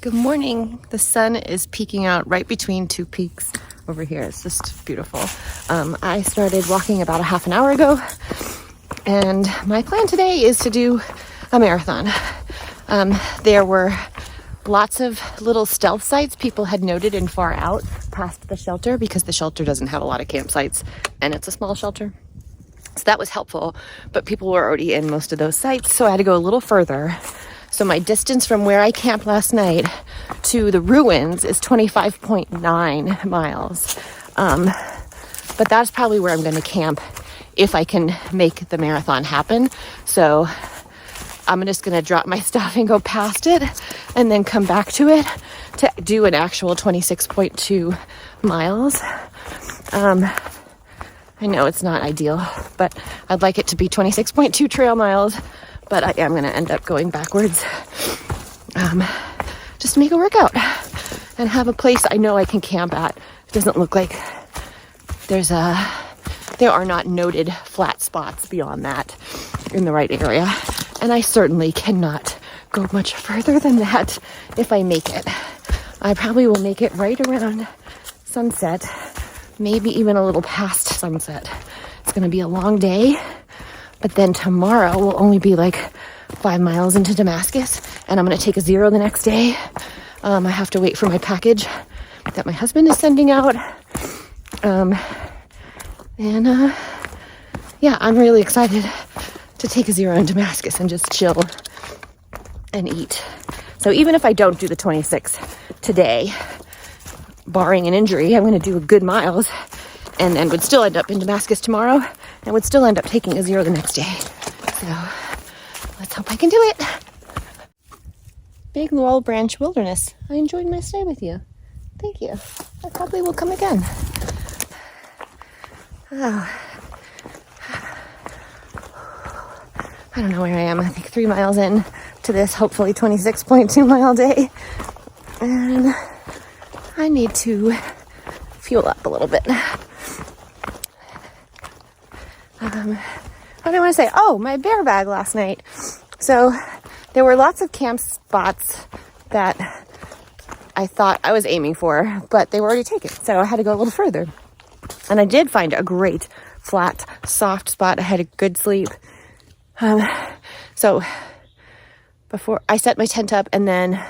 Good morning. The sun is peeking out right between two peaks over here. It's just beautiful. I started walking about a half an hour ago, and my plan today is to do a marathon. There were lots of little stealth sites people had noted in far out past the shelter, because the shelter doesn't have a lot of campsites and it's a small shelter. So that was helpful, but people were already in most of those sites, so I had to go a little further. So my distance from where I camped last night to the ruins is 25.9 miles. But that's probably where I'm going to camp if I can make the marathon happen. So I'm just going to drop my stuff and go past it and then come back to it to do an actual 26.2 miles. I know it's not ideal, but I'd like it to be 26.2 trail miles. But I am going to end up going backwards just to make a workout and have a place I know I can camp at. It doesn't look like there are not noted flat spots beyond that in the right area. And I certainly cannot go much further than that if I make it. I probably will make it right around sunset, maybe even a little past sunset. It's going to be a long day. But then tomorrow will only be like 5 miles into Damascus, and I'm going to take a 0 the next day. I have to wait for my package that my husband is sending out. Yeah, I'm really excited to take a 0 in Damascus and just chill and eat. So even if I don't do the 26 today, barring an injury, I'm going to do a good miles and then would still end up in Damascus tomorrow and would still end up taking a 0 the next day. So let's hope I can do it. Big Laurel Branch Wilderness. I enjoyed my stay with you. Thank you. I probably will come again. Oh. I don't know where I am. I think 3 miles in to this hopefully 26.2 mile day. And I need to fuel up a little bit. What do I want to say? Oh, my bear bag last night. So there were lots of camp spots that I thought I was aiming for, but they were already taken. So I had to go a little further. And I did find a great, flat, soft spot. I had a good sleep. So before I set my tent up, and then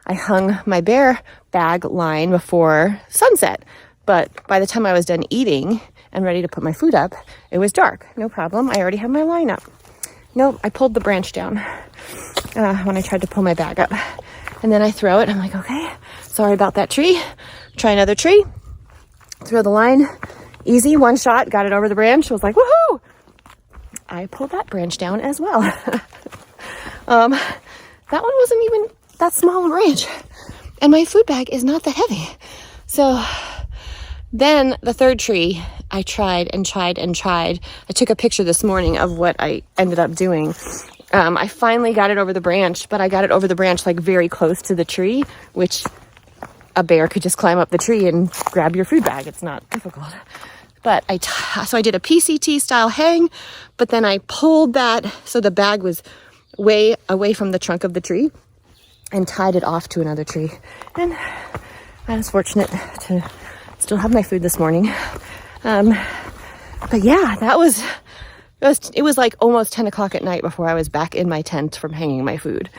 I hung my bear bag line before sunset. But by the time I was done eating and ready to put my food up, it was dark. No problem. I already had my line up. Nope, I pulled the branch down when I tried to pull my bag up. And then I throw it. I'm like, okay, sorry about that tree. Try another tree. Throw the line. Easy, one shot. Got it over the branch. I was like, woohoo! I pulled that branch down as well. That one wasn't even that small a branch. And my food bag is not that heavy. So then the third tree, I tried and tried and tried. I took a picture this morning of what I ended up doing. I finally got it over the branch, but I got it over the branch like very close to the tree, which a bear could just climb up the tree and grab your food bag. It's not difficult. But so I did a PCT style hang, but then I pulled that so the bag was way away from the trunk of the tree and tied it off to another tree. And I was fortunate to still have my food this morning. But yeah, it was like almost 10 o'clock at night before I was back in my tent from hanging my food.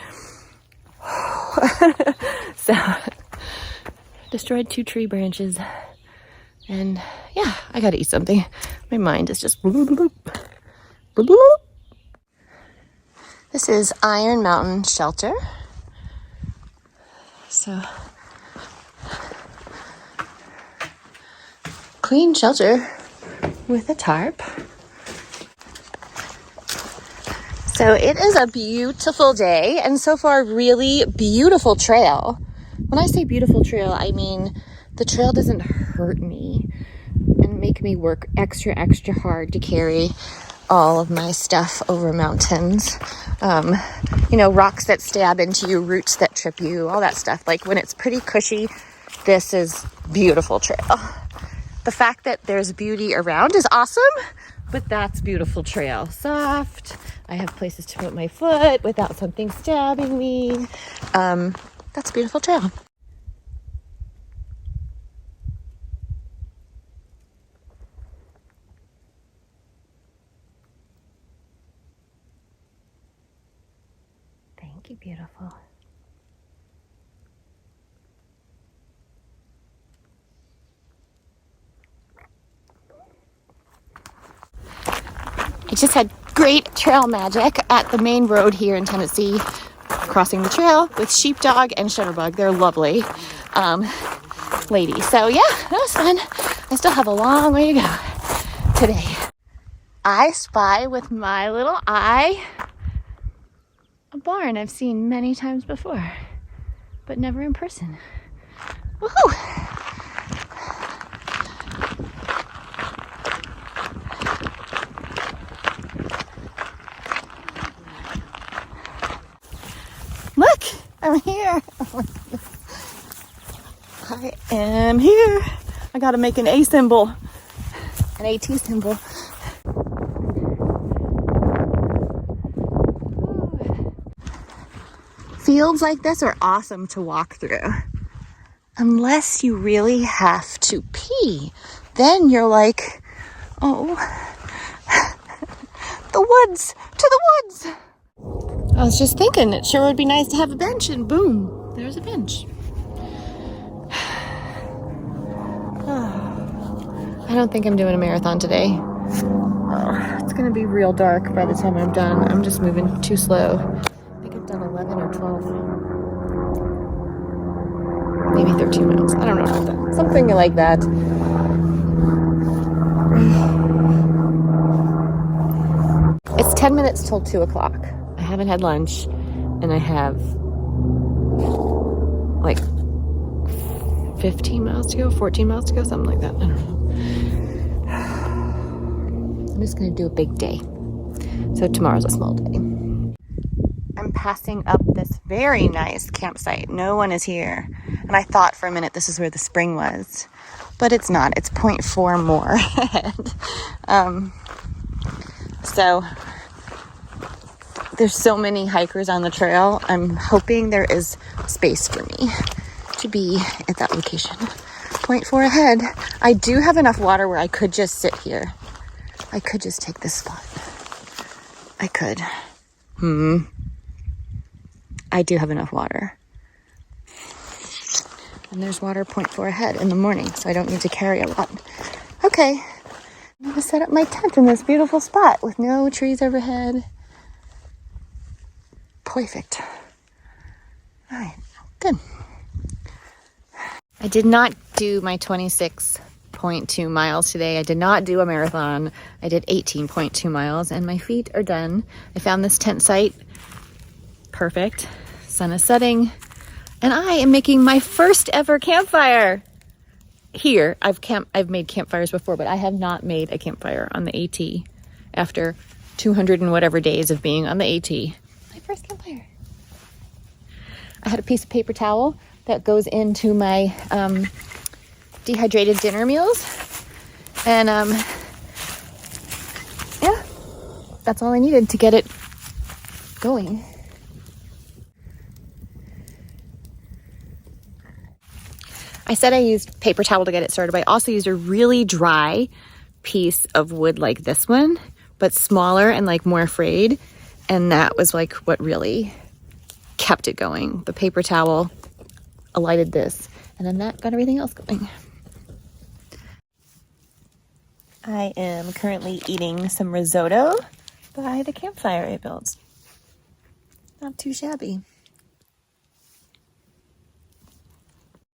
So destroyed 2 tree branches. And yeah, I gotta eat something. My mind is just bloop, bloop, bloop, bloop. This is Iron Mountain Shelter. So clean shelter with a tarp. So it is a beautiful day, and so far really beautiful trail. When I say beautiful trail, I mean the trail doesn't hurt me and make me work extra hard to carry all of my stuff over mountains. Rocks that stab into you, roots that trip you, all that stuff. Like when it's pretty cushy, this is beautiful trail. The fact that there's beauty around is awesome, but that's beautiful trail. Soft. I have places to put my foot without something stabbing me. that's a beautiful trail. Thank you, beautiful. I just had great trail magic at the main road here in Tennessee, crossing the trail with sheepdog and shutterbug. They're lovely ladies. So yeah, that was fun. I still have a long way to go today. I spy with my little eye a barn I've seen many times before, but never in person. Woohoo! Look, I'm here. I am here. I gotta make an A symbol, an AT symbol. Fields like this are awesome to walk through. Unless you really have to pee. Then you're like, oh, the woods, to the woods. I was just thinking it sure would be nice to have a bench, and boom, there's a bench. I don't think I'm doing a marathon today. Oh, it's gonna be real dark by the time I'm done. I'm just moving too slow. I think I've done 11 or 12. Maybe 13 miles. I don't know about that. Something like that. It's 10 minutes till 2 o'clock. I haven't had lunch, and I have like 15 miles to go, 14 miles to go, something like that. I don't know. I'm just gonna do a big day. So tomorrow's a small day. I'm passing up this very nice campsite. No one is here. And I thought for a minute this is where the spring was, but it's not. It's 0.4 more ahead. So there's so many hikers on the trail. I'm hoping there is space for me to be at that location. 0.4 ahead. I do have enough water where I could just sit here. I could just take this spot. I could. I do have enough water. And there's water 0.4 ahead in the morning, so I don't need to carry a lot. Okay. I'm gonna set up my tent in this beautiful spot with no trees overhead. Perfect. All right, good. I did not do my 26.2 miles today. I did not do a marathon. I did 18.2 miles, and my feet are done. I found this tent site. Perfect. Sun is setting, and I am making my first ever campfire here. I've made campfires before, but I have not made a campfire on the AT after 200 and whatever days of being on the AT. My first campfire. I had a piece of paper towel that goes into my dehydrated dinner meals, and yeah, that's all I needed to get it going. I said I used paper towel to get it started, but I also used a really dry piece of wood like this one, but smaller and like more frayed. And that was like what really kept it going. The paper towel alighted this, and then that got everything else going. I am currently eating some risotto by the campfire I built. Not too shabby.